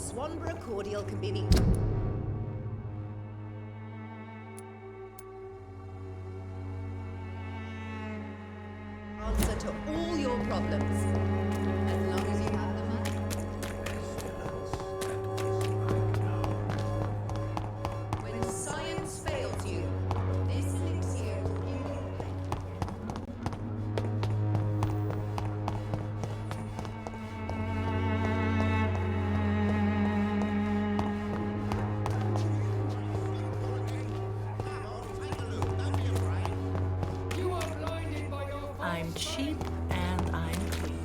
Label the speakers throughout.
Speaker 1: Swanborough cordial can be the answer to all your problems. As long as you have the money. When science fails you, this elixir will give you
Speaker 2: I'm cheap and I'm clean.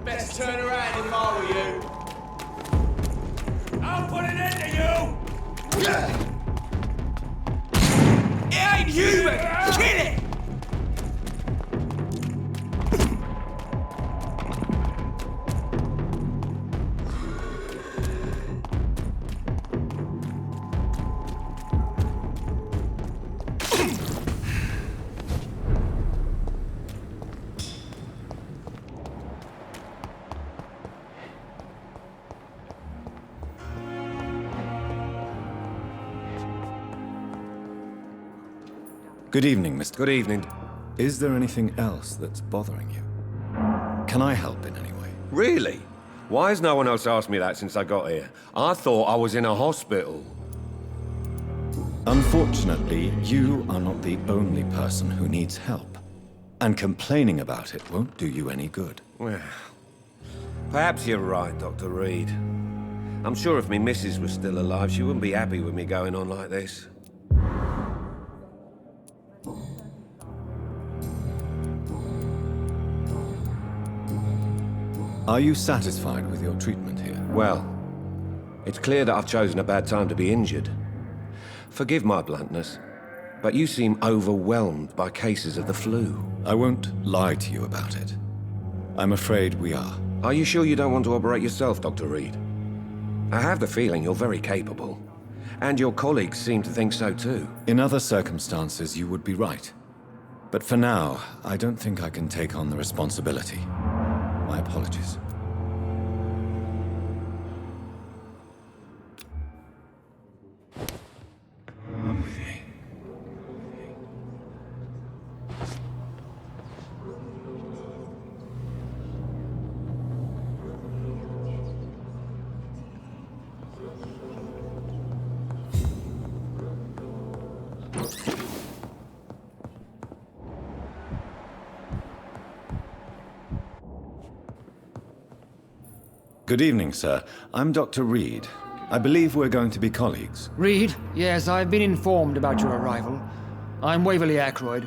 Speaker 3: Best turn around if I were you. I'll put an end to you! It ain't human! Kill it!
Speaker 4: Good evening, Mr.
Speaker 5: Good evening.
Speaker 4: Is there anything else that's bothering you? Can I help in any way?
Speaker 5: Really? Why has no one else asked me that since I got here? I thought I was in a hospital.
Speaker 4: Unfortunately, you are not the only person who needs help. And complaining about it won't do you any good.
Speaker 5: Well, perhaps you're right, Dr. Reed. I'm sure if me missus was still alive, she wouldn't be happy with me going on like this.
Speaker 4: Are you satisfied with your treatment here?
Speaker 5: Well, it's clear that I've chosen a bad time to be injured. Forgive my bluntness, but you seem overwhelmed by cases of the flu.
Speaker 4: I won't lie to you about it. I'm afraid we are.
Speaker 5: Are you sure you don't want to operate yourself, Dr. Reed? I have the feeling you're very capable, and your colleagues seem to think so too.
Speaker 4: In other circumstances, you would be right. But for now, I don't think I can take on the responsibility. My apologies. Good evening, sir. I'm Dr. Reed. I believe we're going to be colleagues.
Speaker 6: Reed? Yes, I've been informed about your arrival. I'm Waverly Ackroyd.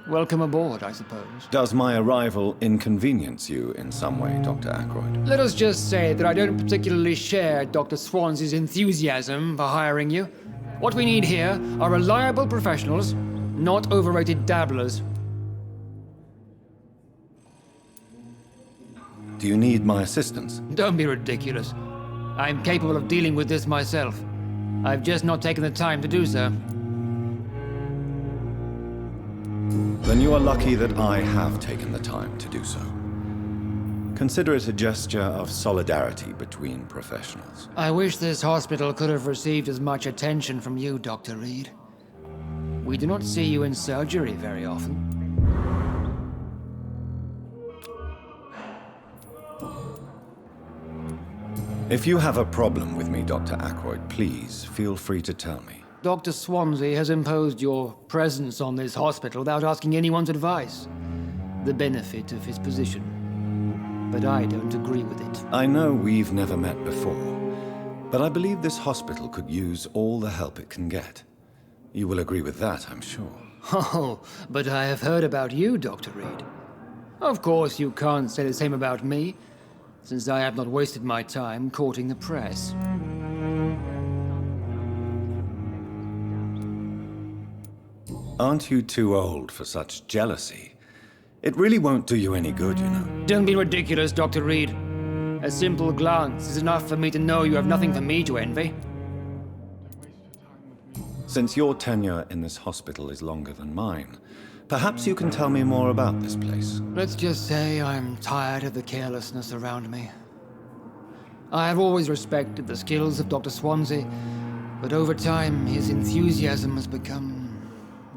Speaker 6: Welcome aboard, I suppose.
Speaker 4: Does my arrival inconvenience you in some way, Dr. Ackroyd?
Speaker 6: Let us just say that I don't particularly share Dr. Swans's enthusiasm for hiring you. What we need here are reliable professionals, not overrated dabblers.
Speaker 4: Do you need my assistance?
Speaker 6: Don't be ridiculous. I'm capable of dealing with this myself. I've just not taken the time to do so.
Speaker 4: Then you are lucky that I have taken the time to do so. Consider it a gesture of solidarity between professionals.
Speaker 6: I wish this hospital could have received as much attention from you, Dr. Reed. We do not see you in surgery very often.
Speaker 4: If you have a problem with me, Dr. Ackroyd, please feel free to tell me.
Speaker 6: Dr. Swansea has imposed your presence on this hospital without asking anyone's advice. The benefit of his position. But I don't agree with it.
Speaker 4: I know we've never met before, but I believe this hospital could use all the help it can get. You will agree with that, I'm sure.
Speaker 6: Oh, but I have heard about you, Dr. Reed. Of course, you can't say the same about me, since I have not wasted my time courting the press.
Speaker 4: Aren't you too old for such jealousy? It really won't do you any good, you know.
Speaker 6: Don't be ridiculous, Dr. Reed. A simple glance is enough for me to know you have nothing for me to envy.
Speaker 4: Since your tenure in this hospital is longer than mine, perhaps you can tell me more about this place.
Speaker 6: Let's just say I'm tired of the carelessness around me. I have always respected the skills of Dr. Swansea, but over time his enthusiasm has become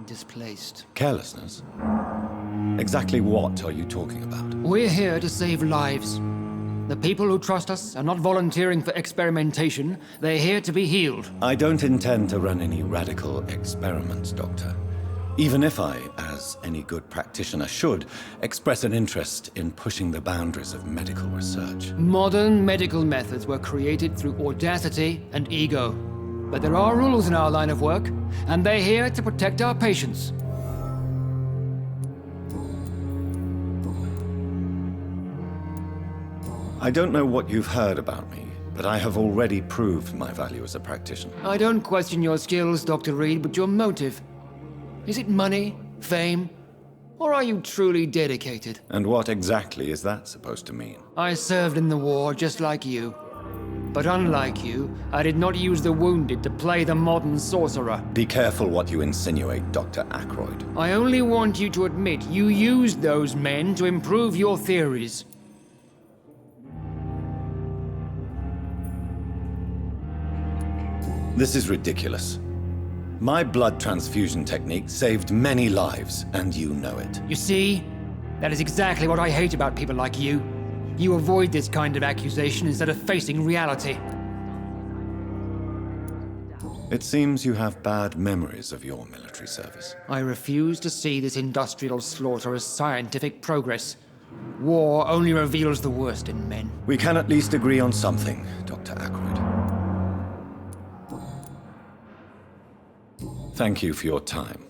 Speaker 6: displaced.
Speaker 4: Carelessness? Exactly what are you talking about?
Speaker 6: We're here to save lives. The people who trust us are not volunteering for experimentation. They're here to be healed.
Speaker 4: I don't intend to run any radical experiments, Doctor. Even if I, as any good practitioner should, express an interest in pushing the boundaries of medical research.
Speaker 6: Modern medical methods were created through audacity and ego. But there are rules in our line of work, and they're here to protect our patients.
Speaker 4: I don't know what you've heard about me, but I have already proved my value as a practitioner.
Speaker 6: I don't question your skills, Dr. Reed, but your motive. Is it money, fame, or are you truly dedicated?
Speaker 4: And what exactly is that supposed to mean?
Speaker 6: I served in the war just like you. But unlike you, I did not use the wounded to play the modern sorcerer.
Speaker 4: Be careful what you insinuate, Dr. Ackroyd.
Speaker 6: I only want you to admit you used those men to improve your theories.
Speaker 4: This is ridiculous. My blood transfusion technique saved many lives, and you know it.
Speaker 6: You see? That is exactly what I hate about people like you. You avoid this kind of accusation instead of facing reality.
Speaker 4: It seems you have bad memories of your military service.
Speaker 6: I refuse to see this industrial slaughter as scientific progress. War only reveals the worst in men.
Speaker 4: We can at least agree on something, Dr. Ackroyd. Thank you for your time.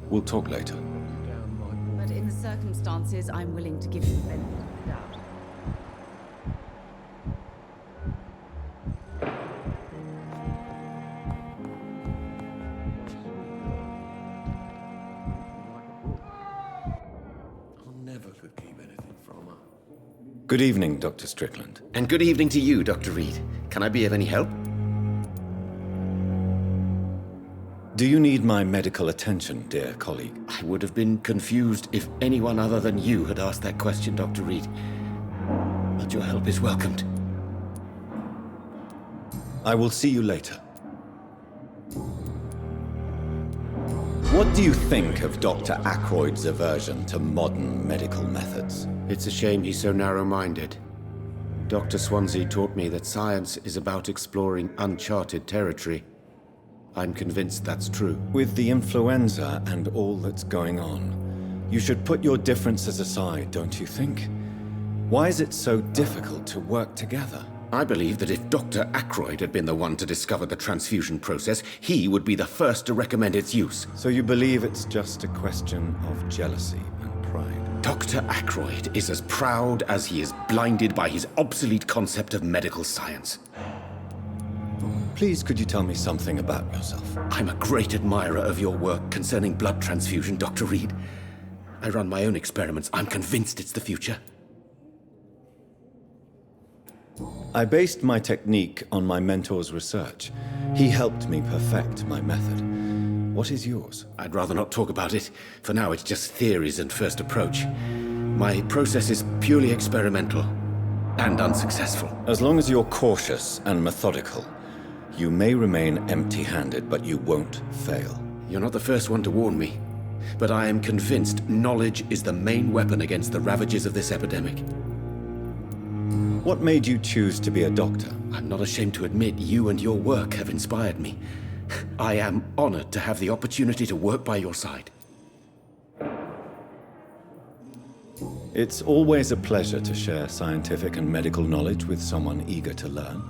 Speaker 4: We'll talk later.
Speaker 1: But in the circumstances, I'm willing to give you the benefit of the doubt.
Speaker 4: Good evening, Dr. Strickland.
Speaker 7: And good evening to you, Dr. Reed. Can I be of any help?
Speaker 4: Do you need my medical attention, dear colleague?
Speaker 7: I would have been confused if anyone other than you had asked that question, Dr. Reed. But your help is welcomed.
Speaker 4: I will see you later. What do you think of Dr. Ackroyd's aversion to modern medical methods?
Speaker 7: It's a shame he's so narrow-minded. Dr. Swansea taught me that science is about exploring uncharted territory. I'm convinced that's true.
Speaker 4: With the influenza and all that's going on, you should put your differences aside, don't you think? Why is it so difficult to work together?
Speaker 7: I believe that if Dr. Ackroyd had been the one to discover the transfusion process, he would be the first to recommend its use.
Speaker 4: So you believe it's just a question of jealousy and pride?
Speaker 7: Dr. Ackroyd is as proud as he is blinded by his obsolete concept of medical science.
Speaker 4: Please, could you tell me something about yourself?
Speaker 7: I'm a great admirer of your work concerning blood transfusion, Dr. Reed. I run my own experiments. I'm convinced it's the future.
Speaker 4: I based my technique on my mentor's research. He helped me perfect my method. What is yours?
Speaker 7: I'd rather not talk about it. For now, it's just theories and first approach. My process is purely experimental and unsuccessful.
Speaker 4: As long as you're cautious and methodical, you may remain empty-handed, but you won't fail.
Speaker 7: You're not the first one to warn me, but I am convinced knowledge is the main weapon against the ravages of this epidemic.
Speaker 4: What made you choose to be a doctor?
Speaker 7: I'm not ashamed to admit you and your work have inspired me. I am honored to have the opportunity to work by your side.
Speaker 4: It's always a pleasure to share scientific and medical knowledge with someone eager to learn.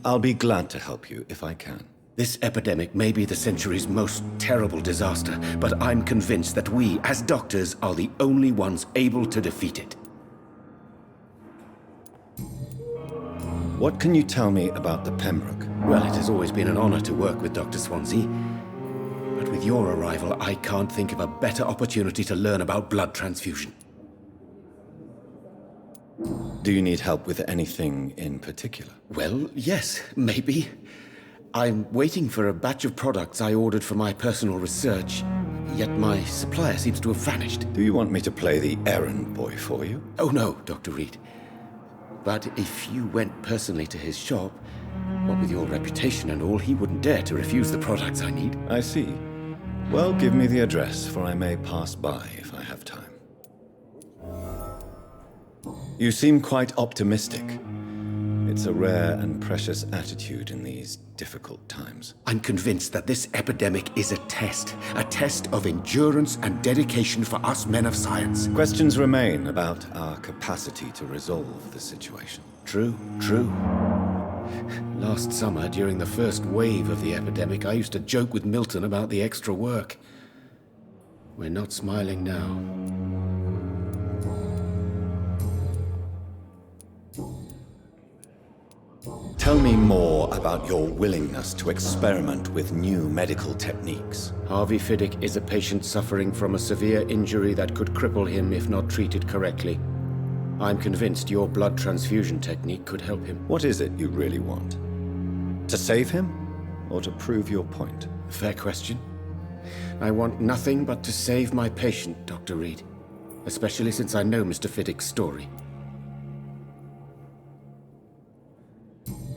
Speaker 4: I'll be glad to help you if I can.
Speaker 7: This epidemic may be the century's most terrible disaster, but I'm convinced that we, as doctors, are the only ones able to defeat it.
Speaker 4: What can you tell me about the Pembroke?
Speaker 7: Well, it has always been an honor to work with Dr. Swansea. But with your arrival, I can't think of a better opportunity to learn about blood transfusion.
Speaker 4: Do you need help with anything in particular?
Speaker 7: Well, yes, maybe. I'm waiting for a batch of products I ordered for my personal research, yet my supplier seems to have vanished.
Speaker 4: Do you want me to play the errand boy for you?
Speaker 7: Oh no, Dr. Reed. But if you went personally to his shop, what with your reputation and all, he wouldn't dare to refuse the products I need.
Speaker 4: I see. Well, give me the address, for I may pass by if I have time. You seem quite optimistic. It's a rare and precious attitude in these difficult times.
Speaker 7: I'm convinced that this epidemic is a test of endurance and dedication for us men of science.
Speaker 4: Questions remain about our capacity to resolve the situation.
Speaker 7: True. Last summer, during the first wave of the epidemic, I used to joke with Milton about the extra work. We're not smiling now.
Speaker 4: Tell me more about your willingness to experiment with new medical techniques.
Speaker 7: Harvey Fiddick is a patient suffering from a severe injury that could cripple him if not treated correctly. I'm convinced your blood transfusion technique could help him.
Speaker 4: What is it you really want? To save him, or to prove your point?
Speaker 7: Fair question. I want nothing but to save my patient, Dr. Reed. Especially since I know Mr. Fiddick's story.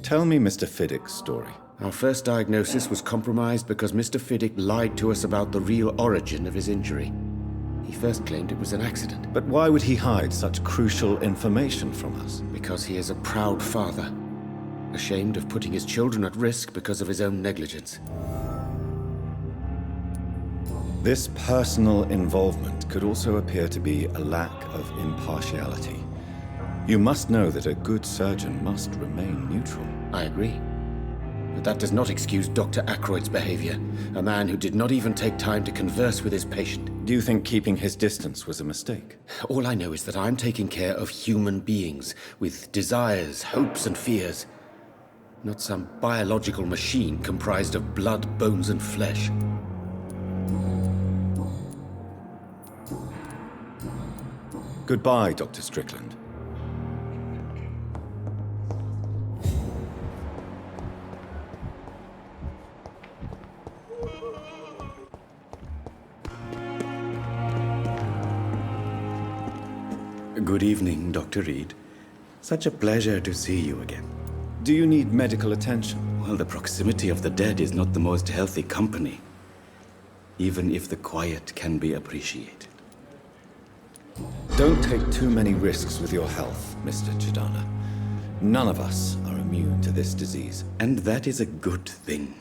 Speaker 4: Tell me Mr. Fiddick's story.
Speaker 7: Our first diagnosis was compromised because Mr. Fiddick lied to us about the real origin of his injury. He first claimed it was an accident.
Speaker 4: But why would he hide such crucial information from us?
Speaker 7: Because he is a proud father, ashamed of putting his children at risk because of his own negligence.
Speaker 4: This personal involvement could also appear to be a lack of impartiality. You must know that a good surgeon must remain neutral.
Speaker 7: I agree. But that does not excuse Dr. Ackroyd's behavior, a man who did not even take time to converse with his patient.
Speaker 4: Do you think keeping his distance was a mistake?
Speaker 7: All I know is that I'm taking care of human beings with desires, hopes, and fears. Not some biological machine comprised of blood, bones, and flesh.
Speaker 4: Goodbye, Dr. Strickland.
Speaker 8: Good evening, Dr. Reed. Such a pleasure to see you again.
Speaker 4: Do you need medical attention?
Speaker 8: Well, the proximity of the dead is not the most healthy company, even if the quiet can be appreciated.
Speaker 4: Don't take too many risks with your health, Mr. Chidana. None of us are immune to this disease.
Speaker 8: And that is a good thing.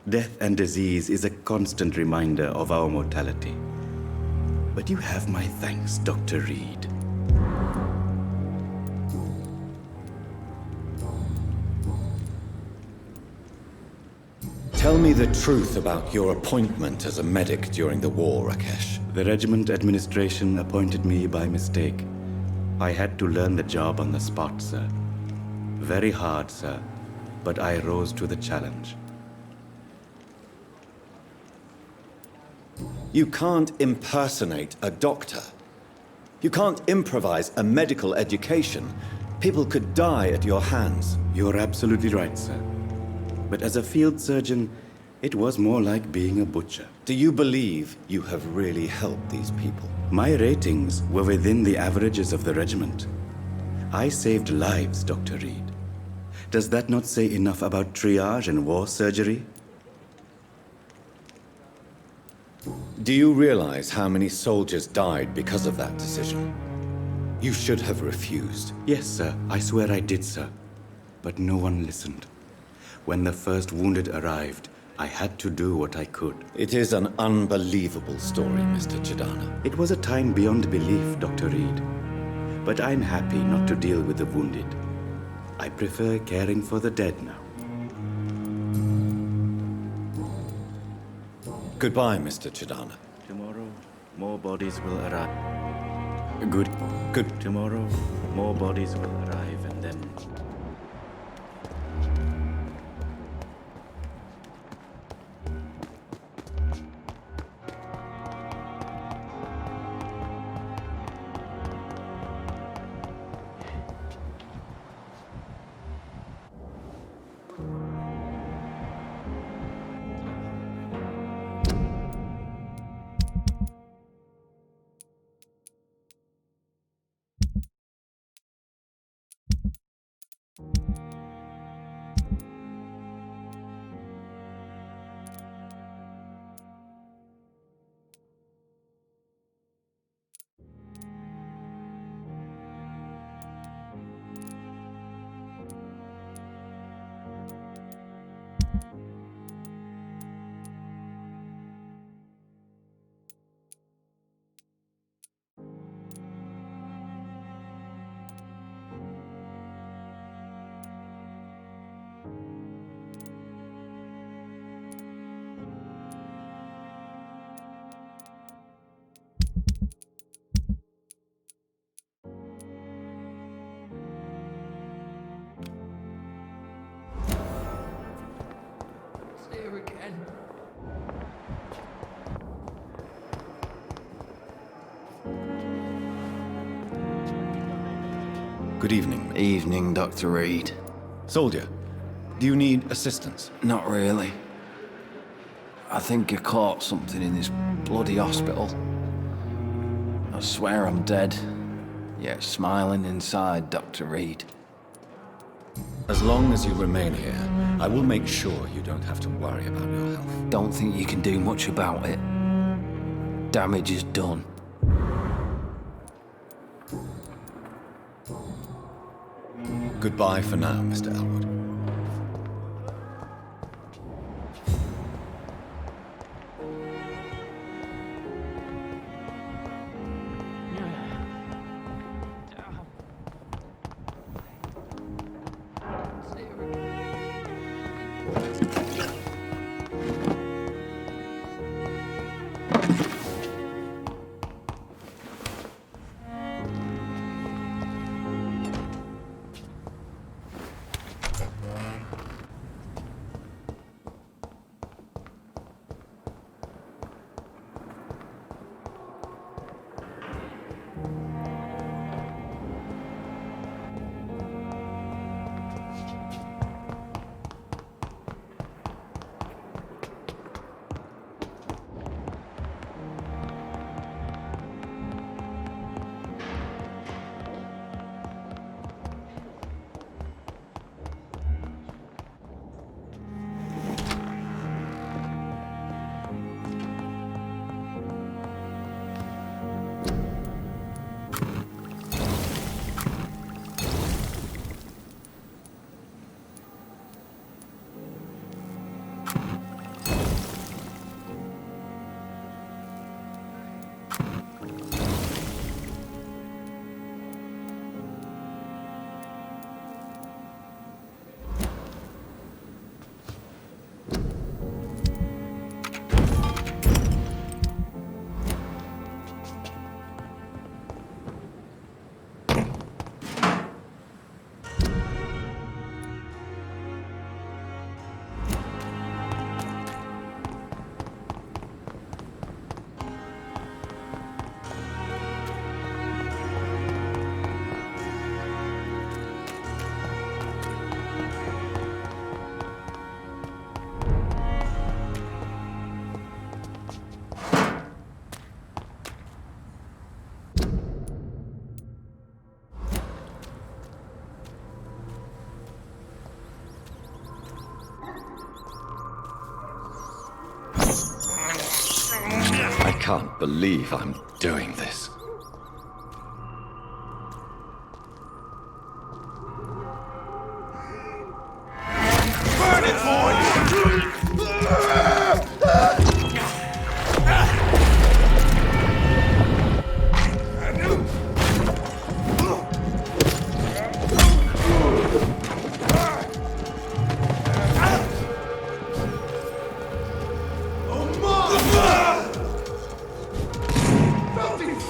Speaker 8: Death and disease is a constant reminder of our mortality. But you have my thanks, Dr. Reed.
Speaker 4: Tell me the truth about your appointment as a medic during the war, Rakesh.
Speaker 8: The regiment administration appointed me by mistake. I had to learn the job on the spot, sir. Very hard, sir, but I rose to the challenge.
Speaker 4: You can't impersonate a doctor. You can't improvise a medical education People could die at your hands.
Speaker 8: You're absolutely right, sir. But as a field surgeon, it was more like being a butcher.
Speaker 4: Do you believe you have really helped these people?
Speaker 8: My ratings were within the averages of the regiment. I saved lives, Dr. Reed. Does that not say enough about triage and war surgery?
Speaker 4: Do you realize how many soldiers died because of that decision? You should have refused.
Speaker 8: Yes, sir. I swear I did, sir. But no one listened. When the first wounded arrived, I had to do what I could.
Speaker 4: It is an unbelievable story, Mr. Chidana.
Speaker 8: It was a time beyond belief, Dr. Reed. But I'm happy not to deal with the wounded. I prefer caring for the dead now.
Speaker 4: Goodbye, Mr. Chidana.
Speaker 8: Tomorrow, more bodies will arrive.
Speaker 4: Good.
Speaker 8: Tomorrow, more bodies will arrive and then...
Speaker 6: Here again.
Speaker 4: Good evening.
Speaker 9: Evening, Dr. Reed.
Speaker 4: Soldier, do you need assistance?
Speaker 9: Not really. I think I caught something in this bloody hospital. I swear I'm dead, yet smiling inside, Dr. Reed.
Speaker 4: As long as you remain here, I will make sure you don't have to worry about your health.
Speaker 9: Don't think you can do much about it. Damage is done.
Speaker 4: Goodbye for now, Mr. Elwood. can't believe I'm doing this.
Speaker 3: Burn it,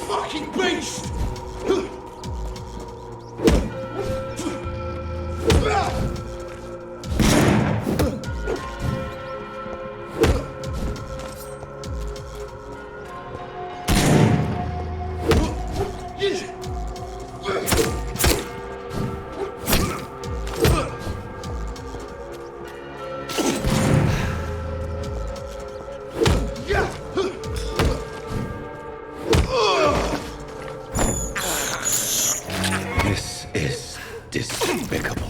Speaker 3: fucking beast!
Speaker 4: This is despicable.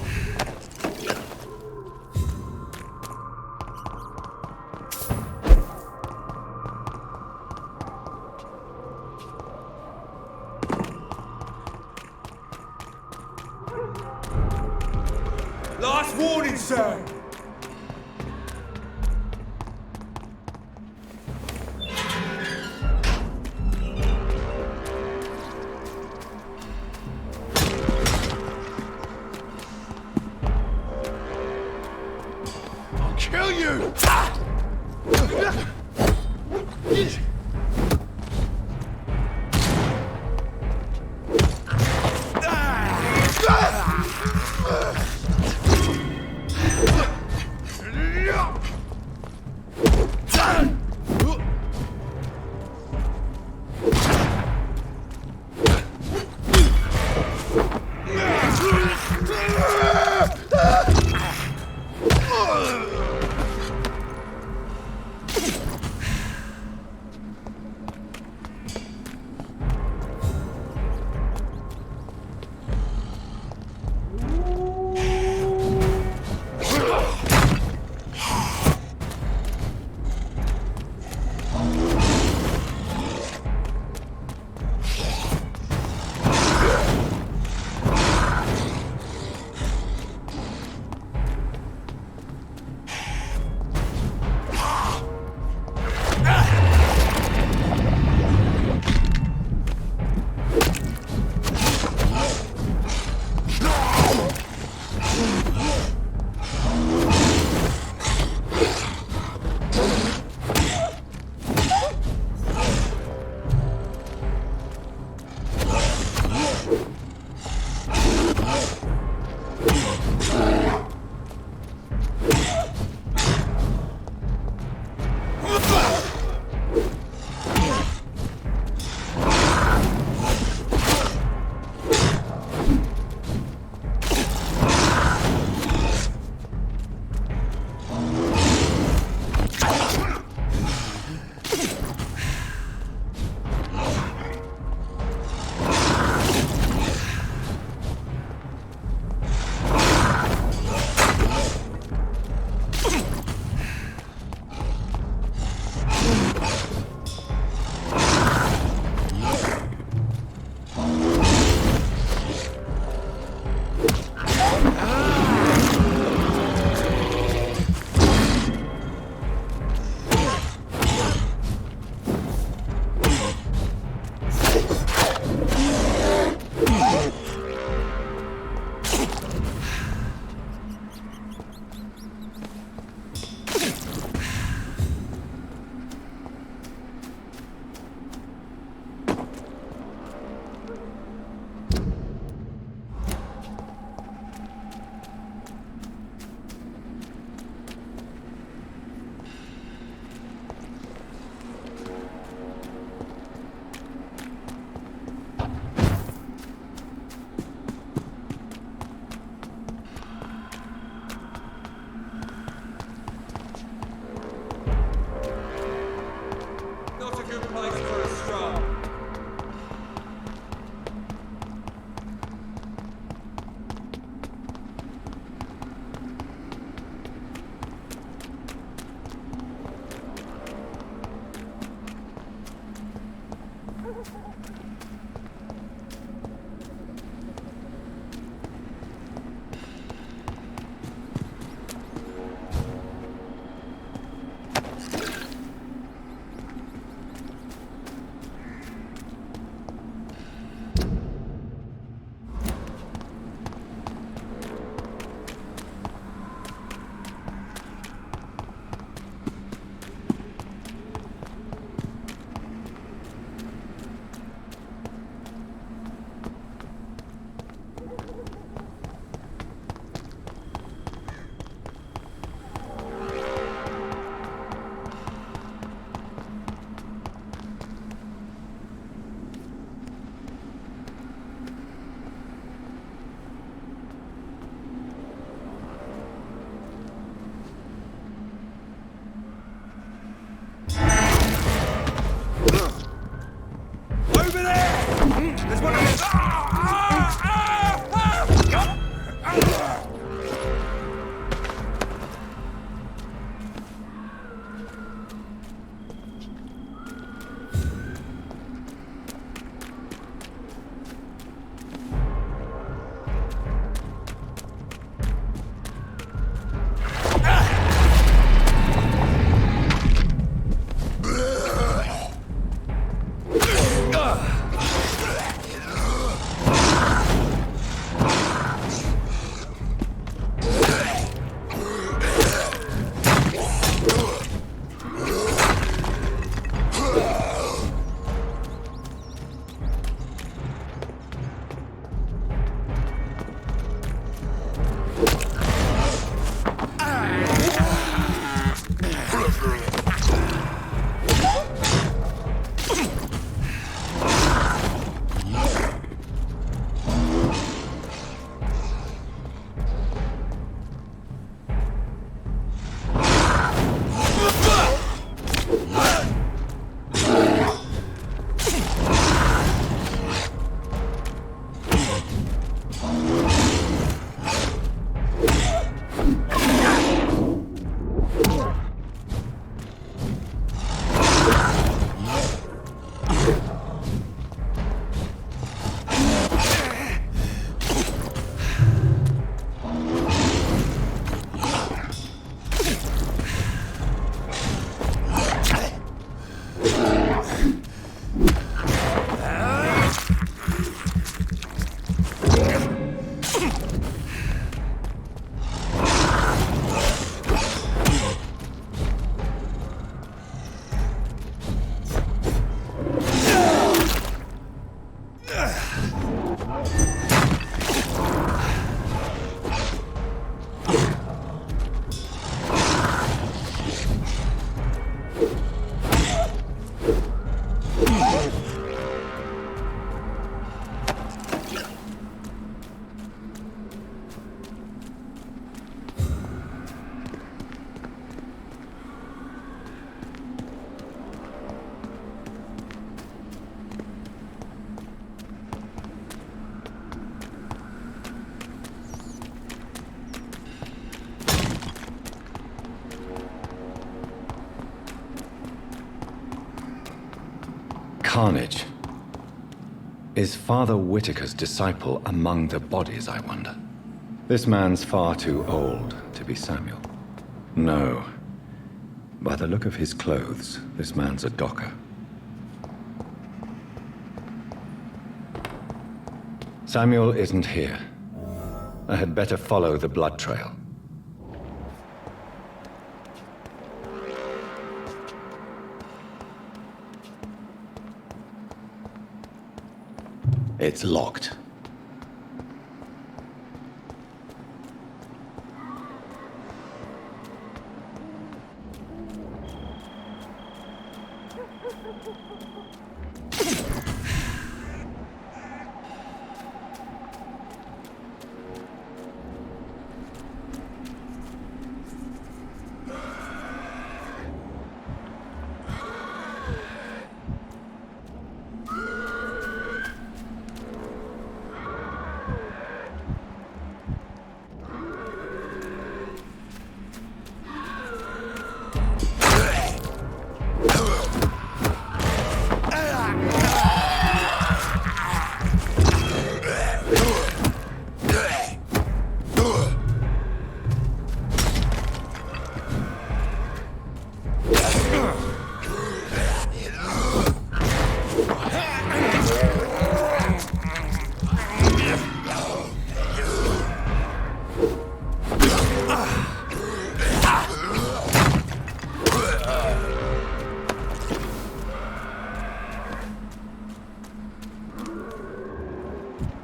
Speaker 3: Last warning, sir! I'll kill you!
Speaker 4: carnage. Is Father Whitaker's disciple among the bodies, I wonder? This man's far too old to be Samuel. No. By the look of his clothes, this man's a docker. Samuel isn't here. I had better follow the blood trail. It's locked.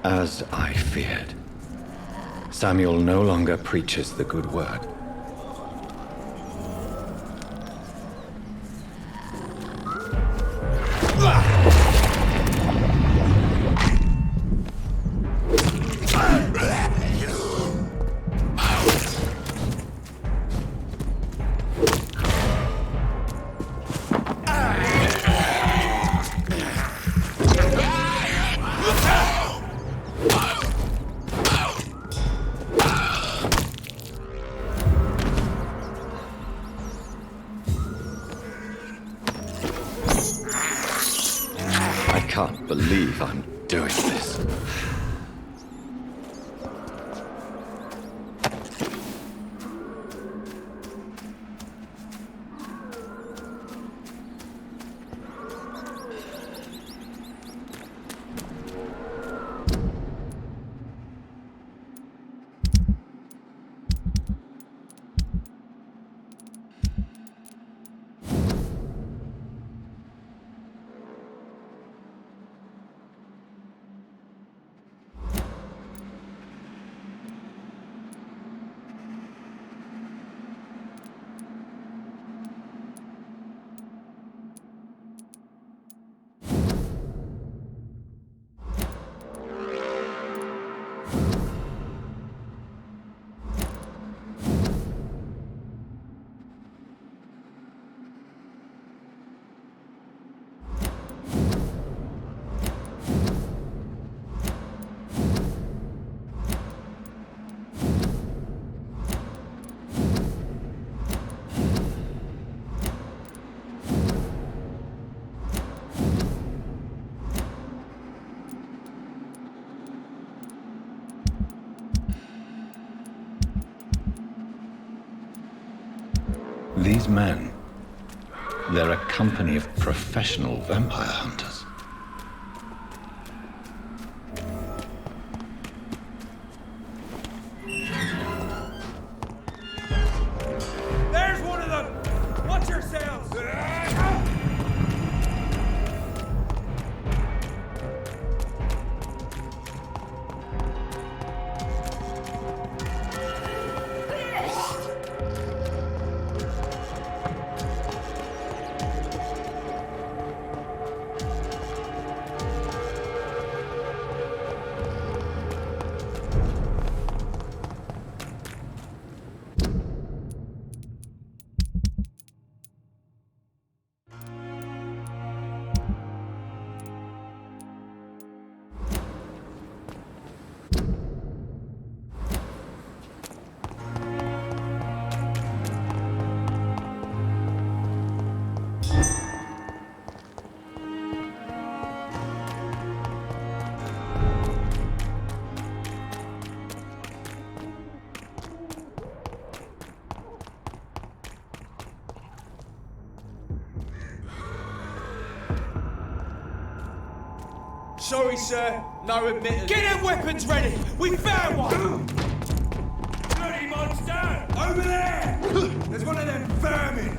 Speaker 4: As I feared, Samuel no longer preaches the good word. I can't believe I'm doing this. These men, they're a company of professional vampire hunters.
Speaker 3: There's one of them! Watch yourselves! Sorry, sir. No admittance. Get them weapons ready! We found one! Bloody monster! Over there! There's one of them vermin!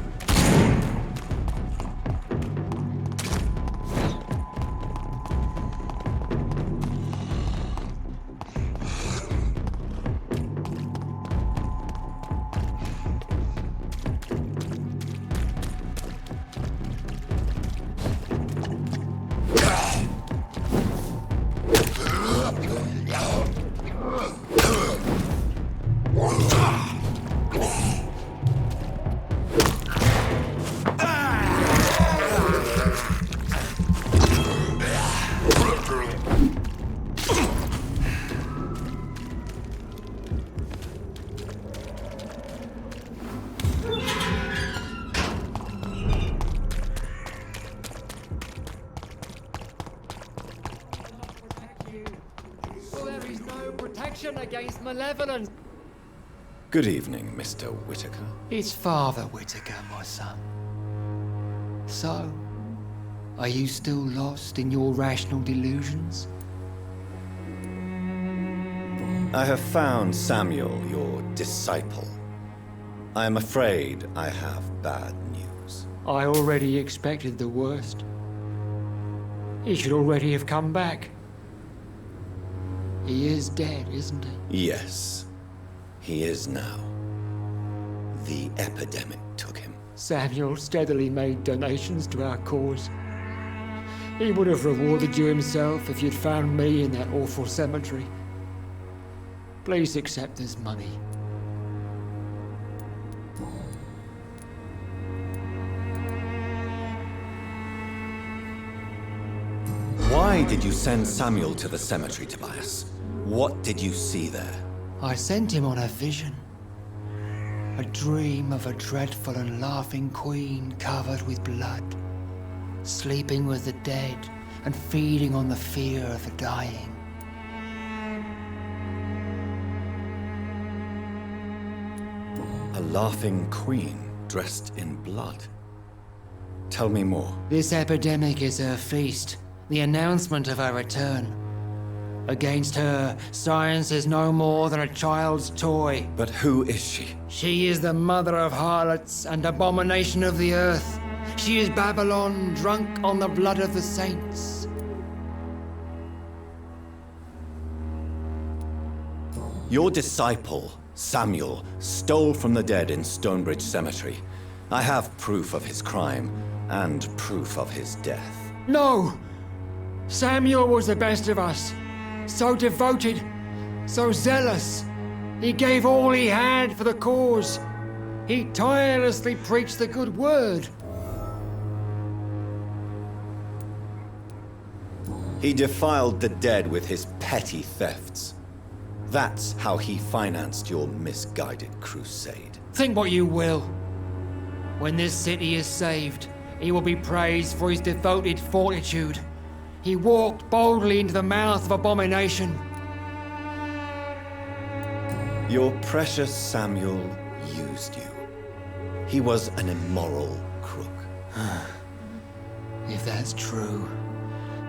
Speaker 6: There is no protection against malevolence.
Speaker 4: Good evening, Mr. Whitaker.
Speaker 6: It's Father Whitaker, my son. So, are you still lost in your rational delusions?
Speaker 4: I have found Samuel, your disciple. I am afraid I have bad news.
Speaker 6: I already expected the worst. He should already have come back. He is dead, isn't he?
Speaker 4: Yes, he is now. The epidemic took him.
Speaker 6: Samuel steadily made donations to our cause. He would have rewarded you himself if you'd found me in that awful cemetery. Please accept this money.
Speaker 4: Why did you send Samuel to the cemetery, Tobias? What did you see there?
Speaker 6: I sent him on a vision. A dream of a dreadful and laughing queen covered with blood, sleeping with the dead and feeding on the fear of the dying.
Speaker 4: A laughing queen dressed in blood. Tell me more.
Speaker 6: This epidemic is her feast, the announcement of her return. Against her, science is no more than a child's toy.
Speaker 4: But who is she?
Speaker 6: She is the mother of harlots and abomination of the earth. She is Babylon, drunk on the blood of the saints.
Speaker 4: Your disciple, Samuel, stole from the dead in Stonebridge Cemetery. I have proof of his crime and proof of his death.
Speaker 6: No! Samuel was the best of us. So devoted, so zealous. He gave all he had for the cause. He tirelessly preached the good word.
Speaker 4: He defiled the dead with his petty thefts. That's how he financed your misguided crusade.
Speaker 6: Think what you will. When this city is saved, he will be praised for his devoted fortitude. He walked boldly into the mouth of abomination.
Speaker 4: Your precious Samuel used you. He was an immoral crook.
Speaker 6: If that's true,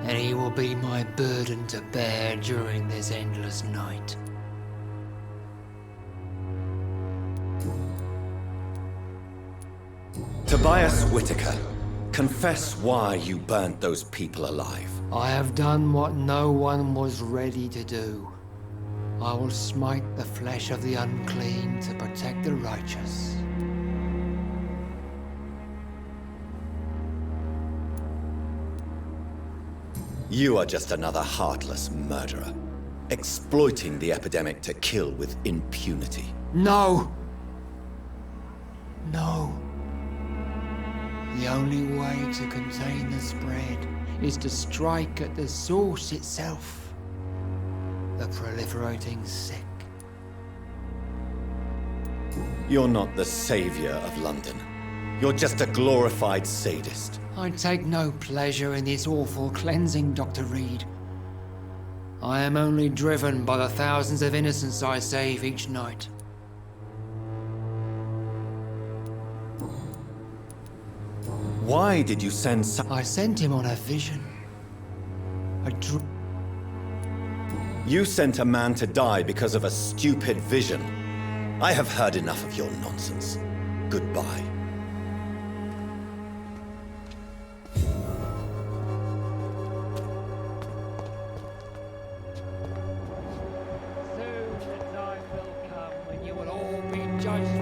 Speaker 6: then he will be my burden to bear during this endless night.
Speaker 4: Tobias Whitaker, confess why you burnt those people alive.
Speaker 6: I have done what no one was ready to do. I will smite the flesh of the unclean to protect the righteous.
Speaker 4: You are just another heartless murderer, exploiting the epidemic to kill with impunity.
Speaker 6: No! No. The only way to contain the spread is to strike at the source itself. The proliferating sick.
Speaker 4: You're not the savior of London. You're just a glorified sadist.
Speaker 6: I take no pleasure in this awful cleansing, Dr. Reed. I am only driven by the thousands of innocents I save each night.
Speaker 4: Why did you send
Speaker 6: I sent him on a vision.
Speaker 10: You sent a man to die because of a stupid vision. I have heard enough of your nonsense. Goodbye.
Speaker 6: Soon the time will come when you will all be judged